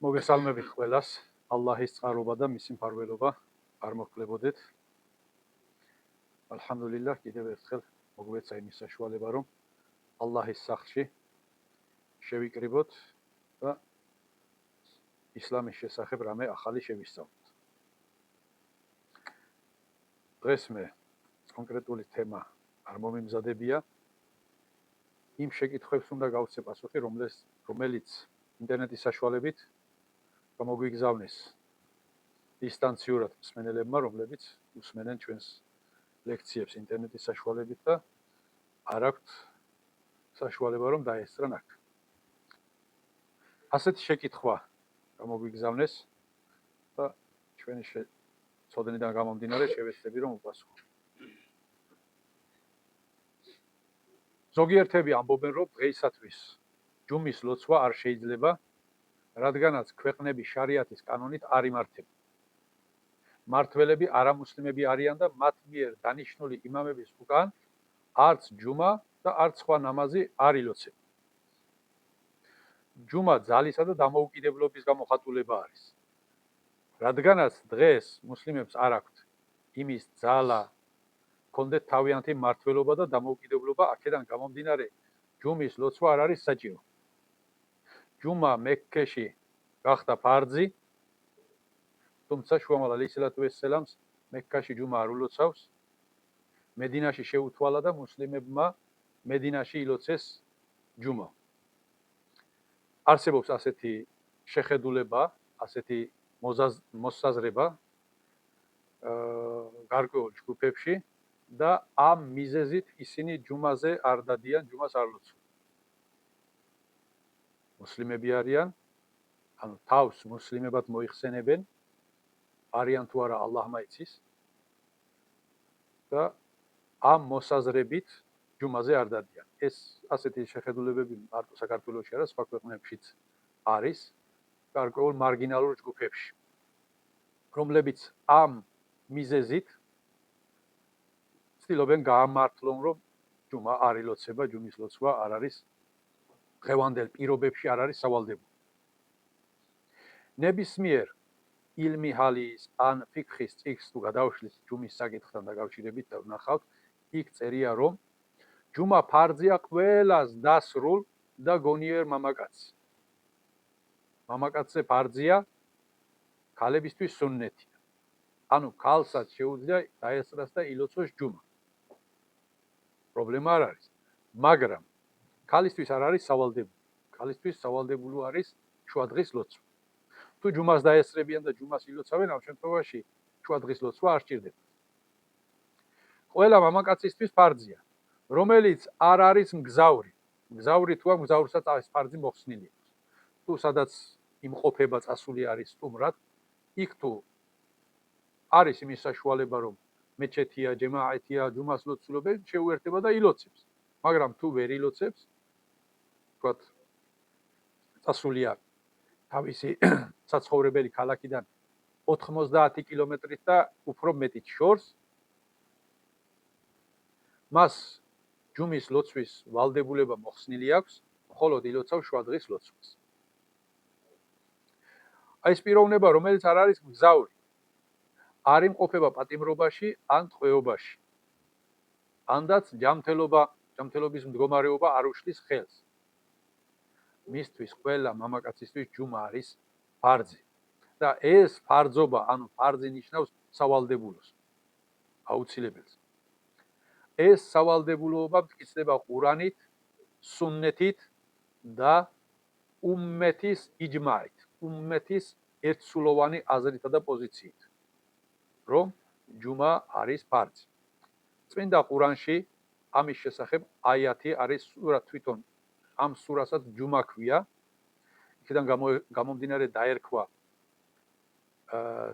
მოგესალმებით ყველას. ალლაჰის წყარობა და მისი მფარველობა არ მოხლებოდეთ. ალჰამდულილlah, კიდევ ერთხელ მოგვეცა იმის საშუალება, რომ ალლაჰის სახლში შევიკრიბოთ და ისლამის შესახებ რამე ახალი შევისწავლოთ. დღეს მე კონკრეტული თემა არ მომიმზადებია. იმ შეკითხვებს უნდა გავცე პასუხი, რომელიც ინტერნეტის საშუალებით გამოგვიგზავნეს დისტანციურად მსმენელებმა, რომლებიც უსმენენ ჩვენს ლექციებს ინტერნეტის საშუალებით და არ აქვთ საშუალება რომ დაესწრან აქ. ასეთი შეკითხვა გამოგვიგზავნეს და ჩვენი ცოდნიდან გამომდინარე შევეცდები რომ უპასუხო. ზოგიერთები ამბობენ, რომ დღეისათვის ჯუმის ლოცვა არ შეიძლება, რადგანაც ქვეყნები შარიათის კანონით არ იმართება. მართველები არამუსლიმები არიან და მათ მიერ დანიშნული იმამების უკან არც ჯუმა და არც სხვა ნამაზი არ ილოცება. ჯუმა ძალისა და დამოუკიდებლობის გამოხატულება არის. რადგანაც დღეს მუსლიმებს არ აქვთ იმის ძალა, კონდეთ თავიანთი მმართველობა და დამოუკიდებლობა, აქედან გამომდინარე ჯუმის ლოცვა არ არის საჭირო. ჯუმა მექქეში გახდა ფარძი, თუმცა შუამალ ალეისალათუ ვესელამს მექქაში ჯუმა არ ულოცავს. მედინაში შეუთვალა და მუსლიმებმა მედინაში ილოცეს ჯუმა. არსებობს ასეთი შეხედულება, ასეთი მოსაზრება გარკვეულ ჯგუფებში და ამ მიზეზით ისინი ჯუმაზე არ დადიან, ჯუმას არ ლოცვენ. მუსლიმები არიან, ანუ თავს მუსლიმებად მოიხსენებენ, არიან თუ არა ალლაჰმა იცის და ამ მოსაზრებით ჯუმაზე არ დადიან. ეს ასეთი შეხედულებები მარტო საქართველოში არა, სხვა ქვეყნებშიც არის, გარკვეულ მარგინალურ ჯგუფებში, რომლებიც ამ მიზეზით ცდილობენ გაამართლონ, რომ ჯუმა არ ილოცება, ჯუმის ლოცვა არ არის დღევანდელ პირობებში არ არის სავალდებულო. ნებისმიერ ილმი ჰალის ან ფიქრის წიგნს თუ გადავშლით ჯუმის საკითხთან დაკავშირებით და ვნახავთ, იქ წერია, რომ ჯუმა ფარძია ყველას დასრულ და გონიერ მამაკაცს. მამაკაცზე ფარძია, ქალებისთვის სუნნეთია. ანუ ქალსაც შეუძლია დაესწრას და ილოცოს ჯუმა. პრობლემა არ არის, მაგრამ ქალისთვის არ არის სავალდებულო. ქალისთვის სავალდებულო არის შუადღის ლოცვა. თუ ჯუმას დაესწრებიან და ჯუმას ილოცავენ, ამ შემთხვევაში შუადღის ლოცვა არ სჭირდება. ყველა მამაკაცისთვის ფარძია, რომელიც არ არის მგზავრი. მგზავრი თუა, მგზავრსაც ეს ფარძი მოხსნილი აქვს. თუ სადაც იმყოფება წასული არის სტუმრად, იქ თუ არის იმის საშუალება, რომ მეჩეთია, ჯემაათია, ჯუმას ლოცულობენ, შეუერთება და ილოცებს. მაგრამ თუ ვერ ილოცებს, თქვათ, წასულია თავისი საცხოვრებელი ქალაქიდან 90 კილომეტრით და უფრო მეტით შორს, მას ჯუმის ლოცვის ვალდებულება მოხსნილი აქვს, მხოლოდ ილოცავს შუადღის ლოცვას. აი ეს პიროვნება, რომელიც არ არის მგზავრი, არ იმყოფება პატიმრობაში ან ტყვეობაში. ანდაც ჯამთელობის მდგომარეობა არ უშლის ხელს. მისთვის ყველა მამაკაცისთვის ჯუმა არის ფარძი. და ეს ფარძობა, ანუ ფარძი ნიშნავს სავალდებულოს, აუცილებელს. ეს სავალდებულოობა მტკიცდება ყურანით, სუნნეთით და უმმეთის იჯმაით, უმმეთის ერთსულოვანი აზრითა და პოზიციით, რომ ჯუმა არის ფარძი. წმინდა ყურანში ამის შესახებ აიათი არის სურა თვითონ, ამ სურასაც ჯუმა ქვია, იქიდან გამომდინარე დაერქვა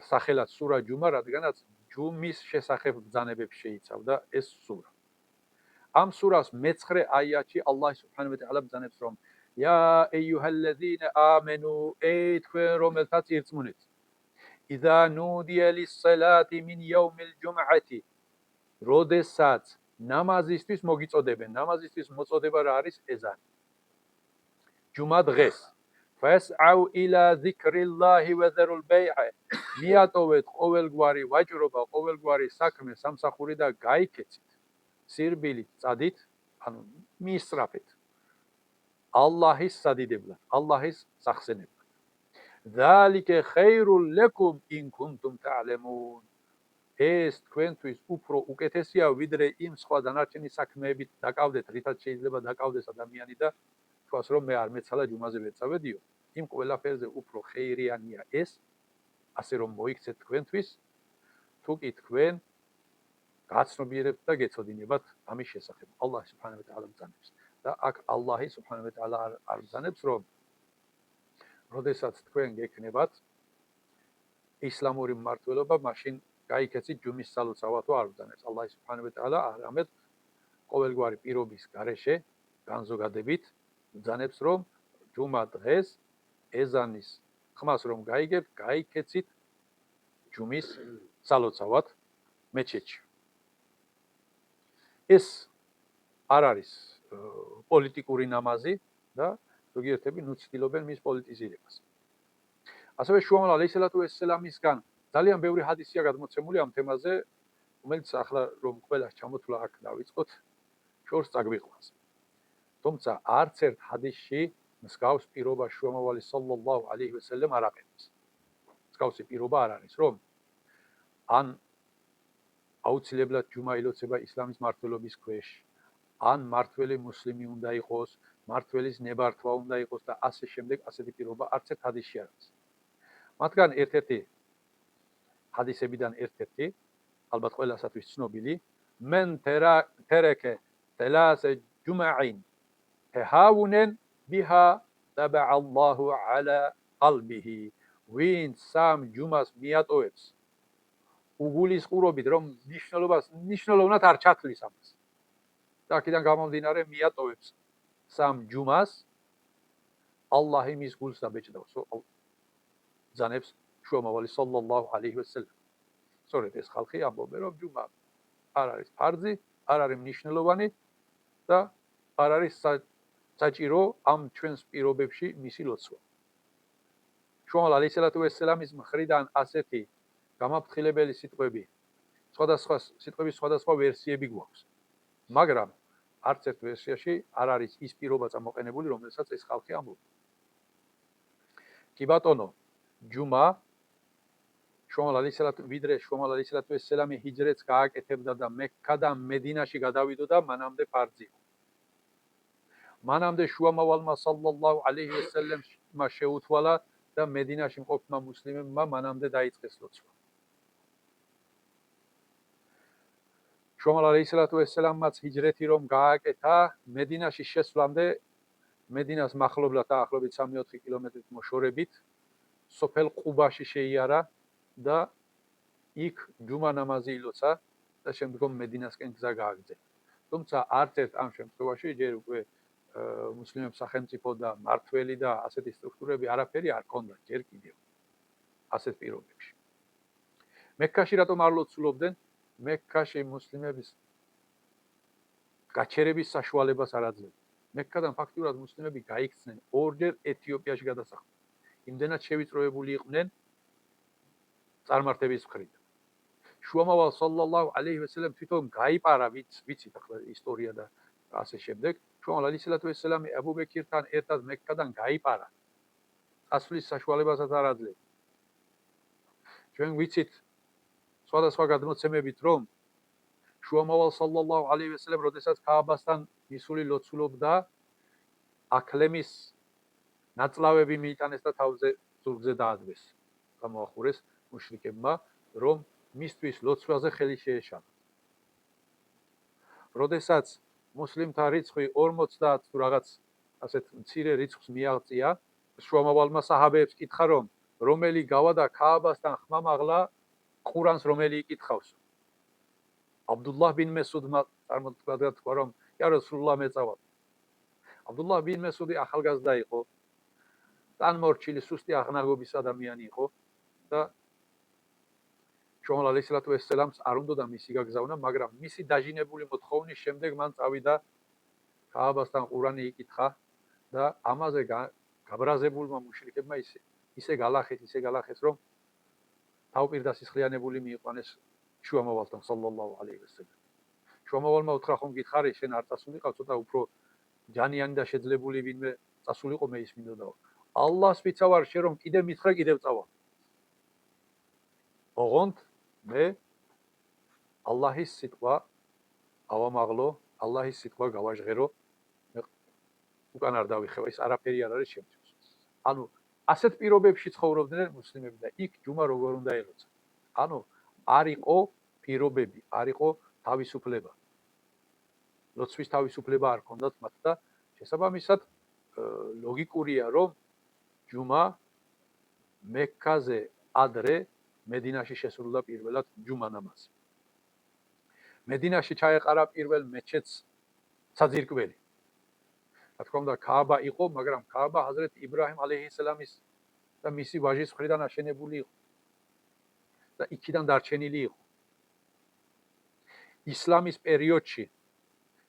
სახელად სურა ჯუმა, რადგანაც ჯუმის შესახებ ბრძანებებს შეიცავდა ეს სურა. ამ სურას მე-9 აიათში ალლაჰ სუბჰანაჰუ ვა თაალა ბრძანებს, რომ ია ეიუჰალლაზინა ამენუ, ey თქვენ რომელთაც ირწმუნეთ, იზა ნუდია ლის-სალატი მინ იაუმილ ჯუმ'ათი, როდესაც ნამაზისთვის მოგიწოდებენ. ნამაზისთვის მოწოდება რა არის? ეზანი. ჯუმა დღეს. فَاسْعَوْا إِلَى ذِكْرِ اللَّهِ وَذَرُوا الْبَيْعَ მიატოვეთ ყოველგვარი ვაჭრობა, ყოველგვარი საქმე სამსახური და გაიქეცით. სირბილით, წადით, ანუ მიისწრაფეთ. ალლაჰის სადიდებლად, ალლაჰის სახსენებლად. ذَلِكَ خَيْرٌ لَكُمْ إِن كُنتُمْ تَعْلَمُونَ ეს თქვენთვის უფრო უკეთესია ვიდრე იმ სხვა დანარჩენი საქმეებით დაკავდეთ, რითაც შეიძლება დაკავდეს ადამიანი და თქვას რომ მე არ მეცალა ჯუმაზე ვეწავედიო. იმ ყველაფერზე უფრო ხეირიანია ეს, ასე რომ მოიქცეთ თქვენთვის, თუ კი თქვენ გაცნობიერებთ და გეცოდინებათ ამის შესახებ. ალლაჰ სუბჰანაჰუ ვა თაალა ბრძანებს და აქ ალლაჰი სუბჰანაჰუ ვა თაალა არ ბრძანებს, რომ როდესაც თქვენ გექნებათ ისლამური მმართველობა, მაშინ გაიქეცით ჯუმის სალოცავად თუ არ ბრძანებს. ალლაჰ სუბჰანაჰუ ვა თაალა არამედ ყოველგვარი პირობის გარეშე განზოგადებით ბრძანებს, რომ ჯუმა დღეს ეზანის ხმას რომ გაიგებთ, გაიქეცით ჯუმის სალოცავად მეჩეთში. ეს არ არის პოლიტიკური ნამაზი და ზოგიერთები ნუცდილობენ მის პოლიტიზირებას. ასევე შუამალ ალეისალათუ ვესალამისგან ძალიან ბევრი ჰადისია გადმოცემული ამ თემაზე, რომელიც ახლა რომ ყველას ჩამოთვლა აქ დავიწყოთ, შორს წაგვიყვანს. თუმცა არც ერთ ჰადისში მსგავს პირობა შუამავალი სალლალლაჰუ ალეიჰი ვესალამ არ აყენებს. მსგავსი პირობა არ არის, რომ ან აუცილებლად ჯუმა ილოცება ისლამის მართლობის ქვეშ, ან მართველი მუსლიმი უნდა იყოს, მართველის ნებართვა უნდა იყოს და ასე შემდეგ, ასეთი პირობა არც ერთ ჰადისში არ არის. მათგან ერთ-ერთი ჰადისებიდან ერთ-ერთი, ალბათ ყველასათვის ცნობილი, მენ თერეკე თელასე ჯუმაინ თეჰაუნენ ბიჰა ტაბა ალლაჰუ ალა ყალბიჰი ვინც სამ ჯუმას მიატოვებს უგულისყურობით, რომ ნიშნულოვნად არ ჩათვლის ამას. და აქედან გამომდინარე მიატოვებს სამ ჯუმას, ალლაჰი მის გულს დაბეჭდავს, ბრძანებს შუამავალი სალლალლაჰუ ალეიჰი ვესალამ. სწორედ ეს ხალხი ამბობენ, რომ ჯუმა არ არის ფარზი, არ არის მნიშვნელოვანი და არ არის საჭირო ამ ჩვენს პირობებში მისი ლოცვა. შუამავალი ალეისალათუ ვესალამის მხრიდან ასეთი გამაფრთხილებელი სიტყვები, სხვადასხვა ვერსიები გვაქვს. მაგრამ არც ერთ ვერსიაში არ არის ის პირობა წამოყენებული, რომელსაც ეს ხალხი ამბობს. კი ბატონო, ჯუმა ვიდრე შუამალ ალეისალათუ ვესალამი ჰიჯრეთს გააკეთებდა და მექქადან მედინაში გადავიდოდა, მანამდე ფარზი იყო. მანამდე შუამავალმა სალლალლაჰუ ალეიჰი ვესალამმა შეუთვალა და მედინაში მყოფმა მუსლიმებმა მანამდე დაიწყეს ლოცვა. შუამალ ალეისალათუ ვესალამმაც ჰიჯრეთი რომ გააკეთა, მედინაში შესვლამდე, მედინას მახლობლად დაახლოებით 3-4 კილომეტრით მოშორებით, სოფელ ყუბაში შეიარა და იქ ჯუმა ნამაზი ილოცა და შემდგომ მედინასკენ გზა გააგრძელა. თუმცა არც ერთ ამ შემთხვევაში ჯერ უკვე მუსლიმებს სახელმწიფო და მართველი და ასეთი სტრუქტურები არაფერი არ ქონდათ ჯერ კიდევ ასეთ პირობებში. მექაში რატომ არ ლოცულობდნენ? მექაში მუსლიმების გაჩერების საშუალებას არ აძლევდნენ. მექქადან ფაქტიურად მუსლიმები გაიქცნენ ორჯერ ეთიოპიაში გადასახლდნენ. იმდენად შევიწროებული იყვნენ წარმართების მხრიდან. შუამავალ სალლალლაჰუ ალეიჰი ვესალამ თვითონ გაიპარა, ვიცით ახლა ისტორია და ასე შემდეგ. შუამავალ ალეისალათუ ვესალამი აბუ ბექირთან ერთად მექქადან გაიპარა. წასვლის საშუალებასაც არ აძლევდა. ჩვენ ვიცით სხვადასხვა გადმოცემებით, რომ შუამავალ სალლალლაჰუ ალეიჰი ვესალამ როდესაც ქააბასთან მისული ლოცულობდა, აქლემის ნაწლავები მიიტანეს და თავზე ზურგზე დაადვეს. გამოახურეს მუშრიკებმა, რომ მისთვის ლოცვაზე ხელი შეეშალა. როდესაც მუსლიმთა რიცხვი 50 თუ რაღაც ასეთ მცირე რიცხვს მიაღწია, შუამავალმა საჰაბეებს კითხა, რომ რომელი გავადა ქააბასთან ხმამაღლა ყურანს რომელი იკითხავს. აბდულლაჰ ბინ მესუდმა წარმოგვიდგა, რომ ია რასულულლაჰ მეწავალ. აბდულლაჰ ბინ მესუდი ახალგაზრდა იყო, ტანმორჩილი, სუსტი აღნაგობის ადამიანი იყო და შუამავალ ალეისალათუ ვესალამს არ უნდოდა მისი გაგზავნა, მაგრამ მისი დაჟინებული მოთხოვნის შემდეგ მან წავიდა ქააბასთან ყურანი იკითხა და ამაზე გაბრაზებულმა მუშრიკებმა ისე გალახეს, რომ თავპირდასისხლიანებული მიიყვანეს შუამავალთან სალლალლაჰუ ალეიჰი ვასალამ. შუამავალმა უთხრა, ხომ გითხარი, შენ არ წასულიყავ, ცოტა უფრო ჯანიანი და შეძლებული ვინმე წასულიყო, მე ის მინდოდაო. ალლას ვიცავარ, შენ რომ კიდე მითხრა, კიდევ წავალ. ოღონდ მე ალლაჰის სიტყვა ავამაღლო, ალლაჰის სიტყვა გავაჟღერო, უკან არ დავიხევა, ის არაფერი არ არის შემთხვევით. ანუ ასეთ პირობებში ცხოვრობდნენ მუსლიმები და იქ ჯუმა როგორ უნდა ელოცა. ანუ არ იყო პირობები, არ იყო თავისუფლება. ლოცვის თავისუფლება არ ჰქონდათ მათ და შესაბამისად ლოგიკურია, რომ ჯუმა მექაზე ადრე მედინაში შესრულდა პირველად ჯუმა ნამაზი. მედინაში ჩაეყარა პირველ მეჩეთს საძირკველი. რა თქმა უნდა, ქააბა იყო, მაგრამ ქააბა ჰაზრეთ იბრაჰიმ ალეიჰის-სალამის და მისი ვაჟის მხრიდან აშენებული იყო და იქიდან დარჩენილი იყო. ისლამის პერიოდში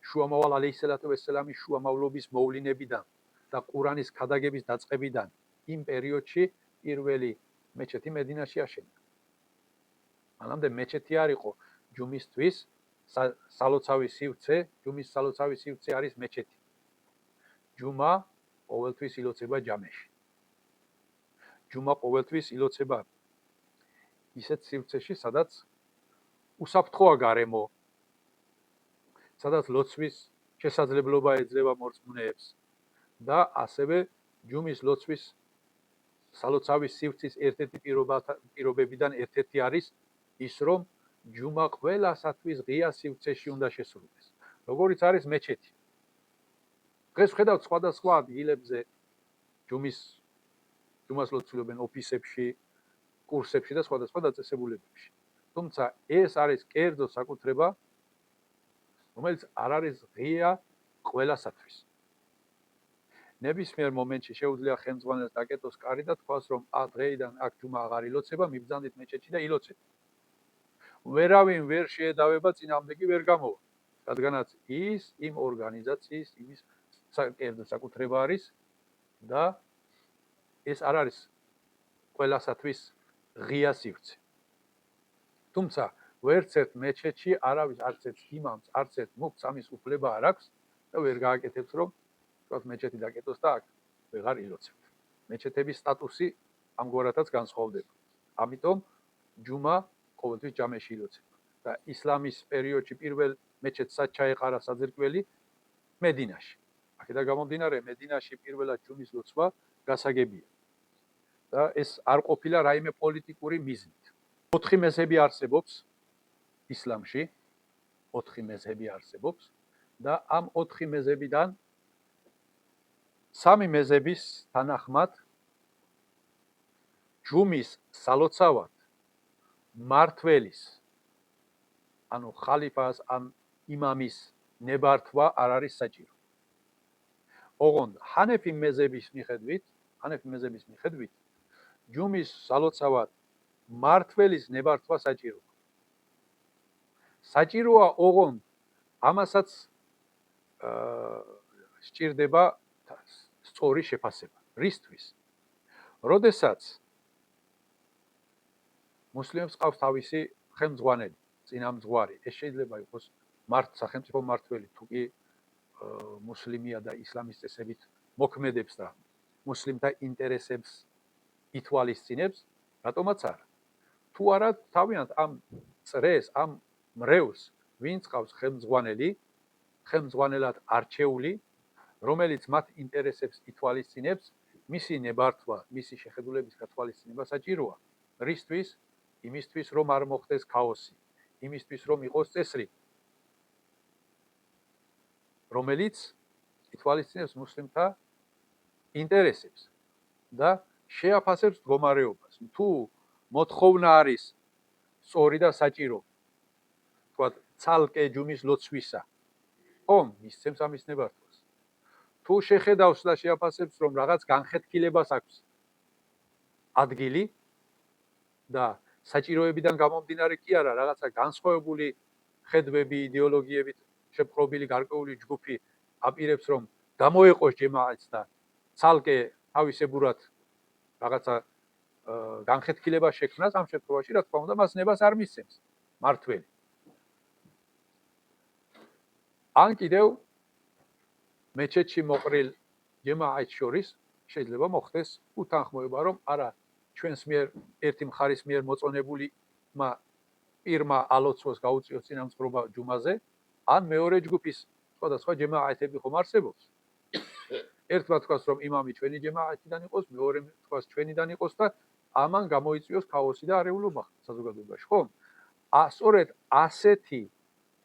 შუამავალ ალეიჰის-სალამის შუამავლობის მოვლენებიდან და ყურანის ქადაგების დაწყებიდან იმ პერიოდში პირველი მეჩეთი მედინაში აშენდა. მანამდე მეჩეთი არ იყო ჯუმისთვის სალოცავი სივრცე, ჯუმის სალოცავი სივრცე არის მეჩეთი. ჯუმა ყოველთვის ილოცება ჯამეში. ჯუმა ყოველთვის ილოცება ისეთ სივრცეში, სადაც უსაფრთხოა გარემო, სადაც ლოცვის შესაძლებლობა ეძლევა მორწმუნეებს და ასევე ჯუმის ლოცვის სალოცავი სივრცის ერთ-ერთი პირობებიდან ერთ-ერთი არის ის, რომ ჯუმა ყველასათვის ღია სივრცეში უნდა შესრულდეს, როგორიც არის მეჩეთი. დღეს ვხედავთ სხვადასხვა ადგილებზე ჯუმას ლოცულობენ ოფისებში, კურსებში და სხვადასხვა დაწესებულებებში. თუმცა ეს არის კერძო საკუთრება, რომელიც არ არის ღია ყველასათვის. ნებისმიერ მომენტში შეუძლია ხელმძღვანელს დაკეტოს კარი და თქვას, რომ დღეიდან აქ ჯუმა აღარ ილოცება, მიბრძანდით მეჩეთში და ილოცეთ. ვერავინ ვერ შეედავება, წინააღმდეგი ვერ გამოვა, რადგანაც ის იმ ორგანიზაციის, იმის კერძო საკუთრება არის და ეს არ არის ყველასათვის ღია სივრცე. თუმცა ვერც ერთ მეჩეთში არავის არც ერთ იმამს, არც ერთ მუფტს ამის უფლება არ აქვს და ვერ გააკეთებს, რომ თქვათ მეჩეთი დაკეტოს და აქ ვეღარ ილოცებთ. მეჩეთების სტატუსი ამგვარადაც განსხვავდება. ამიტომ ჯუმა ყოველთვის ჯამეში ილოცება და ისლამის პერიოდში პირველ მეჩეთს ჩაეყარა საძირკველი მედინაში. აქედან გამომდინარე, მედინაში პირველად ჯუმის ლოცვა გასაგებია. და ეს არ ყოფილა რაიმე პოლიტიკური მიზნით. 4 მეზჰები არსებობს ისლამში, 4 მეზჰები არსებობს და ამ 4 მეზჰებიდან 3 მეზჰების თანახმად ჯუმის სალოცავად მმართველის, ანუ ხალიფას ან იმამის ნებართვა არ არის საჭირო. ოღონდ ჰანეფი მეზჰების მიხედვით ჯუმის სალოცავად მმართველის ნებართვა საჭიროა. საჭიროა, ოღონდ ამასაც სჭირდება სწორი შეფასება. რისთვის? როდესაც მუსლიმებს ყავს თავისი ხელმძღვანელი, წინამძღვარი, ეს შეიძლება იყოს სახელმწიფო მმართველი, თუ კი მუსლიმია და ისლამის წესებით მოქმედებს და მუსლიმთა ინტერესებს ითვალისწინებს, რატომაც არა. თუ არა, თავიანთ ამ წრეს, ამ მრევლს, ვინც ყავს ხელმძღვანელი, ხელმძღვანელად არჩეული, რომელიც მათ ინტერესებს ითვალისწინებს, მისი ნებართვა, მისი შეხედულების გათვალისწინება საჭიროა. რისთვის? იმისთვის, რომ არ მოხდეს ქაოსი, იმისთვის, რომ იყოს წესრიგი, რომელიც ითვალისწინებს მუსლიმთა ინტერესებს და შეაფასებს მდგომარეობას. თუ მოთხოვნა არის სწორი და საჭირო, თქვათ, ცალკე ჯუმის ლოცვისა, მისცემს ამის ნებართვას. თუ შეხედავს და შეაფასებს, რომ რაღაც განხეთქილებას აქვს ადგილი და საჭიროებიდან გამომდინარე კი არა, რაღაცა განსხვავებული ხედვები, იდეოლოგიებით შეპყრობილი გარკვეული ჯგუფი აპირებს, რომ გამოეყოს ჯემაათს და ცალკე თავისებურად რაღაცა განხეთქილება შექმნას ამ შემთხვევაში რა თქმა უნდა მას ნებას არ მისცემს მართველი. ან კიდევ მეჩეთში მოყრილ ჯემაატს შორის შეიძლება მოხდეს უთანხმოება რომ არა ჩვენს მიერ ერთი მხარის მიერ მოწონებული პირმა ალოცოს გაუწიოს წინამძღვრობა ჯუმაზე ან მეორე ჯგუფის სხვადასხვა ჯემაატები ხომ არსებობს. ერთმა თქვას რომ იმამი ჩვენი ჯემაატიდან იყოს, მეორე თქვას ჩვენიდან იყოს და ამან გამოიწვიოს ქაოსი და არეულობა საზოგადოებაში, ხო? სწორედ ასეთი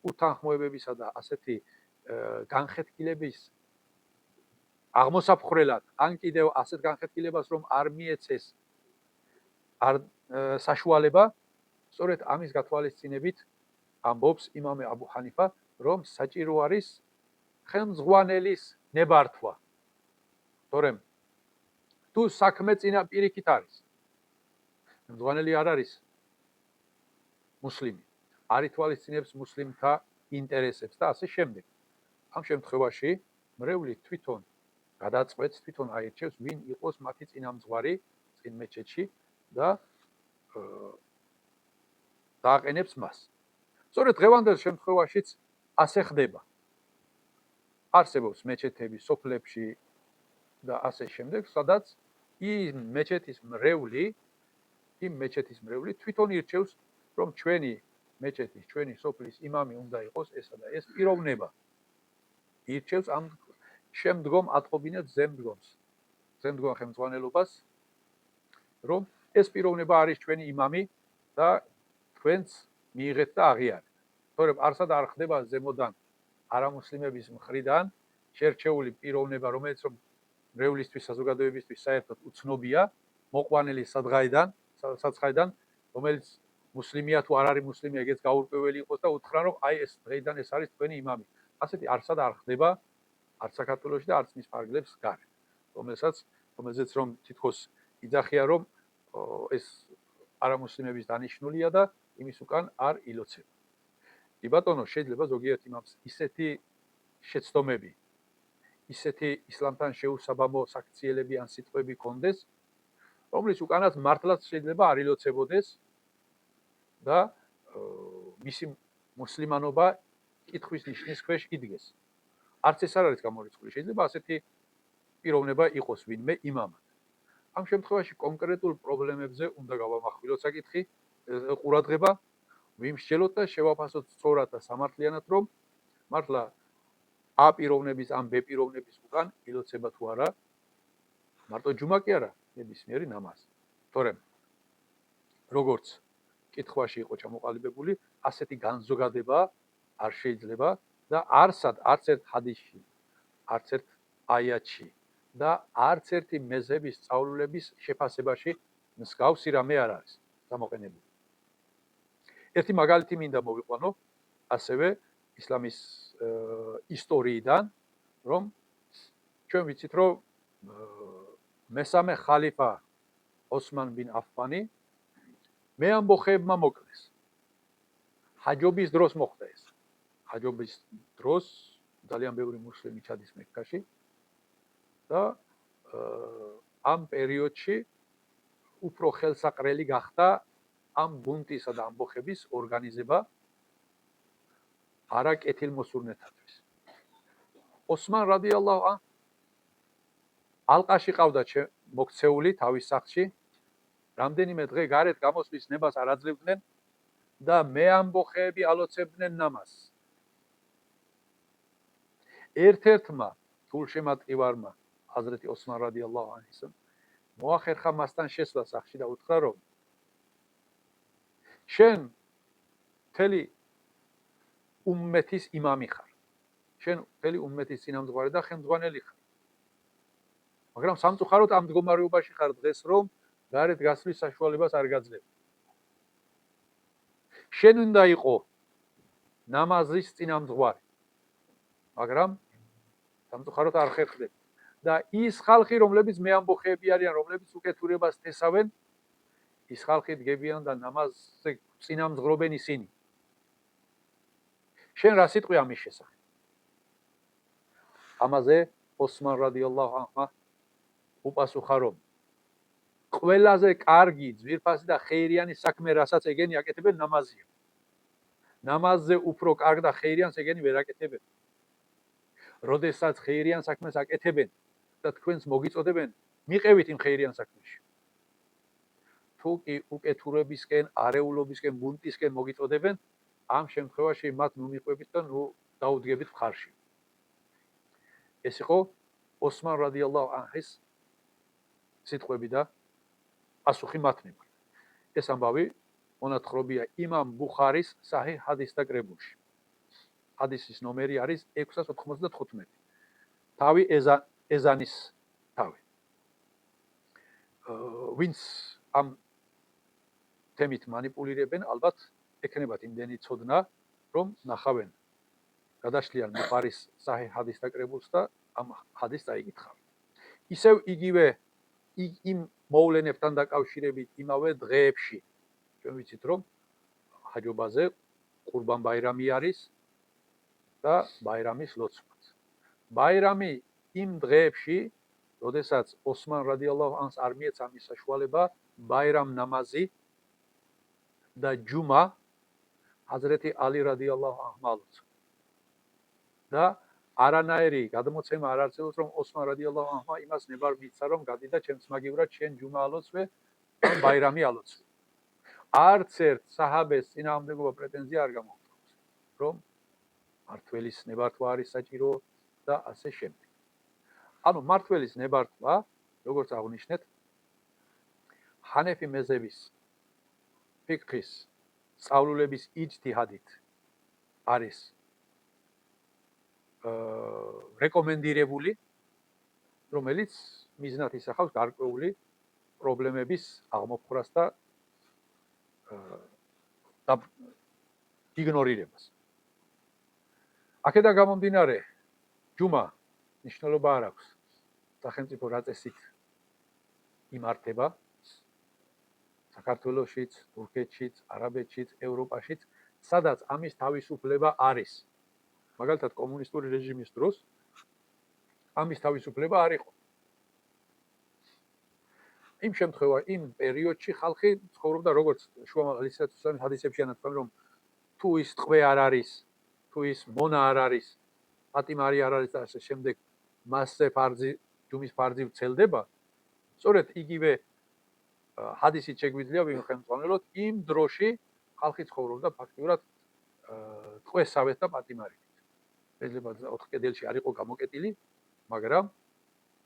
უთანხმოებებისა და ასეთი განხეთქილების აღმოსაფხრელად, ან კიდევ ასეთ განხეთქილებას რომ არ მიეცეს საშუალება, სწორედ ამის გათვალისწინებით ამბობს იმამე აბუ ჰანიფა, რომ საჭირო არის ხელმძღვანელის ნებართვა. თორემ თუ საქმე წინა პირიქით არის, ხელმძღვანელი არ არის მუსლიმი, არ ითვალისწინებს მუსლიმთა ინტერესებს და ასე შემდეგ. ამ შემთხვევაში მრევლი თვითონ გადაწყვეტს, თვითონ აირჩევს, ვინ იყოს მათი წინამძღვარი წინ მეჩეთში და დააყენებს მას. სწორედ დღევანდელ შემთხვევაშიც ასე ხდება. არსებობს მეჩეთები სოფლებში და ასე შემდეგ, სადაც იმ მეჩეთის მრევლი თვითონ ირჩევს, რომ ჩვენი მეჩეთის, ჩვენი სოფლის იმამი უნდა იყოს ესა და ეს პიროვნება. ირჩევს ამ შემდგომ ატყობინებს ზემდგომს ხელმძღვანელობას, რომ ეს პიროვნება არის ჩვენი იმამი და თქვენც მიიღეთ და აღიარეთ. თორემ არსად არ ხდება ზემოდან არამუსლიმების მხრიდან შერჩეული პიროვნება, რომელიც რომ მრევლისთვის, საზოგადოებისთვის საერთოდ უცნობია, მოყვანილი საცხაიდან, რომელიც მუსლიმია თუ არ არის მუსლიმი, ეგეც გაურკვეველი იყოს და უთხრა, რომ აი ეს დღეიდან ეს არის თქვენი იმამი. ასეთი არსად არ ხდება არც საქართველოში და არც მის ფარგლებს გარეთ, რომელზეც რომ თითქოს იძახია, რომ ეს არამუსლიმების დანიშნულია და იმის უკან არ ილოცება. კი ბატონო, შეიძლება ზოგიერთ იმამს ისეთი შეცდომები, ისეთი ისლამთან შეუსაბამო საქციელები ან სიტყვები კონდეს, რომლის უკანაც მართლაც შეიძლება არ ილოცებოდეს და მისი მუსლიმანობა კითხვის ნიშნის ქვეშ იდგეს. არც ეს არ არის გამორიცხული. შეიძლება ასეთი პიროვნება იყოს ვინმე იმამად. ამ შემთხვევაში კონკრეტულ პრობლემებზე უნდა გავამახვილოთ საკითხი, ყურადღება, ვიმსჯელოთ და შევაფასოთ სწორად და სამართლიანად, რომ მართლა ა პიროვნების ან ბ პიროვნების უკან ილოცება თუ არა მარტო ჯუმა კი არა, ნებისმიერი ნამაზი. თორემ როგორც კითხვაში იყო ჩამოყალიბებული, ასეთი განზოგადება არ შეიძლება და არც ერთ ჰადისში, არც ერთ აიათში და არც ერთი მეზჰების სწავლულების შეფასებაში მსგავსი რამე არ არის გამოყენებული. ერთი მაგალითი მინდა მოვიყვანო ასევე ისლამის ისტორიიდან, რომ ჩვენ ვიცით, რომ მესამე ხალიფა ოსმან ბინ აფანი მეამბოხეებმა მოკლეს. ჰაჯობის დროს მოხდა ეს. ჰაჯობის დროს ძალიან ბევრი მუსლიმი ჩადის მექაში და ამ პერიოდში უფრო ხელსაყრელი გახდა ამ ბუნტისა და ამბოხების ორგანიზება არა კეთილმოსურნეთათვის. ოსმან რადიალლაჰუ ანჰუ ალყაში ყავდა მოქცეული თავის სახლში, რამდენიმე დღე გარეთ გამოსვლის ნებას არ აძლევდნენ და მეამბოხეები ალოცებდნენ ნამაზს. ერთ-ერთმა გულშემატკივარმა ჰაზრეთი ოსმან რადიალლაჰუ ანჰუ მოახერხა მასთან შესვლა სახლში და უთხრა, რომ შენ მთელი უმმეთის იმამი ხარ. შენ მთელი უმმეთის წინამძღვარი და ხელმძღვანელი ხარ. მაგრამ სამწუხაროდ ამ მდგომარეობაში ხარ დღეს, რომ გარეთ გასვლის საშუალებას არ გაძლევ. შენ უნდა იყო ნამაზის წინამძღვარი. მაგრამ სამწუხაროდ არ ხერხდებ. და ის ხალხი, რომლებიც მეამბოხეები არიან, რომლებიც უკეთურებას თესავენ, ის ხალხი დგებიან და ნამაზზე წინამძღვრობენ ისინი. შენ რა სიტყვი ამის შესახებ? ამაზე ოსმან რადიალლაჰუ ანჰუ უპასუხა რომ ყველაზე კარგი ძვირფასი და ხეირიანი საქმე რასაც ეგენი აკეთებენ ნამაზია. ნამაზზე უფრო კარგ და ხეირიანს ეგენი ვერ აკეთებენ. როდესაც ხეირიან საქმეს აკეთებენ და თქვენს მოგიწოდებენ, მიყევით იმ ხეირიან საქმეში. თუ კი უკეთურებისკენ, არეულობისკენ, ბუნტისკენ მოგიწოდებენ, ამ შემთხვევაში მათ ნუ მიყვებით და ნუ დაუდგებით მხარში. ეს იყო ოსმან რადიალლაჰუ ანჰის სიტყვები და პასუხი მათ მიმართ. ეს ამბავი მონათხრობია იმამ ბუხარის საჰი ჰადისთა კრებულში. ჰადისის ნომერი არის 695. თავი ეზანის თავი. ვინც ამ თემით манипуლირებენ, ალბათ ექნებათ იმდენი ცოდნა, რომ ნახავენ გადაშლიან ბუხარის საჰი ჰადისთა კრებულს და ამ ჰადისს დაიკითხავენ. ისევ იგივე იმ მოვლენებთან დაკავშირებით იმავე დღეებში. ჩვენ ვიცით რომ ჰაჯობაზე ყურბან ბაირამი არის და ბაირამის ლოცვაც. ბაირამი იმ დღეებში, როდესაც ოსმან რადიალლაჰუ ანჰს არ მიეცა მის საშუალება ბაირამ ნამაზი და ჯუმა ჰაზრეთი ალი რადიალლაჰუ ანჰმა ლოცვა. და არანაირი გადმოცემა არ არსებობს რომ ოსმან რადიალლაჰუ ანჰმა იმას ნებარ მისცა რომ გადი და ჩემს მაგივრად შენ ჯუმა ალოცვე ან ბაირამი ალოცვე. არც ერთ საჰაბეს წინააღმდეგობა პრეტენზია არ გამოუწევს, რომ მართველის ნებართვა არის საჭირო და ასე შემდეგ. ანუ მართველის ნებართვა, როგორც აღნიშნეთ, ჰანეფი მეზების ფიქრის სწავლულების იჯთიჰადით არის რეკომენდირებული, რომელიც მიზნად ისახავს გარკვეული პრობლემების აღმოფხვრას და იგნორირებას. აქედან გამომდინარე, ჯუმა მნიშვნელობა არ აქვს სახელმწიფო რაწესით იმართება საქართველოშიც, თურქეთშიც, არაბეთშიც, ევროპაშიც, სადაც ამის თავისუფლება არის. მაგალითად კომუნისტური რეჟიმის დროს ამის თავისუფლება არ იყო. იმ პერიოდში ხალხი ცხოვრობდა როგორც შუამაღლისაცის ჰადისებში ანათქვამი რომ თუ ის ტყვე არ არის, თუ ის მონა არ არის, პატიმარი არ არის და ასე შემდეგ, მასზე ჯუმის ფარზი ვრცელდება, სწორედ იგივე ჰადისით შეგვიძლია ვიმხელმძღვანელოთ იმ დროში ხალხი ცხოვრობდა ფაქტიურად ტყვესავეთ და პატიმარით. შეიძლება 4 კედელში არ იყო გამოკეტილი, მაგრამ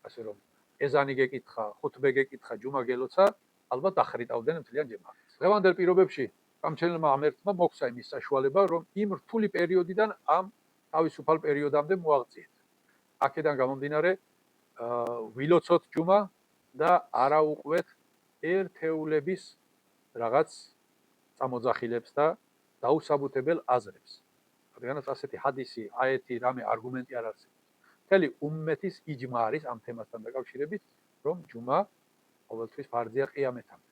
ასე რომ ეზანი გეკითხა, ხუთბე გეკითხა, ჯუმა გელოცა, ალბათ დახრიტავდნენ მთლიან ჯემაათს. დღევანდელ პირობებში გამჩენილმა ამერთმა მოგცა იმის საშუალება, რომ იმ რთული პერიოდიდან ამ თავისუფალ პერიოდამდე მოაღწიეთ. აქედან გამომდინარე, ვილოცოთ ჯუმა და არა უყვეთ ერთეულების რაღაც წამოძახილებს და დაუსაბუთებელ აზრებს. რადგანაც ასეთი ჰადისი, აეთი, რამე არგუმენტი არ არსებობს. მთელი უმმეთის იჯმა არის ამ თემასთან დაკავშირებით, რომ ჯუმა ყოველთვის ფარზია ყიამეთამდე.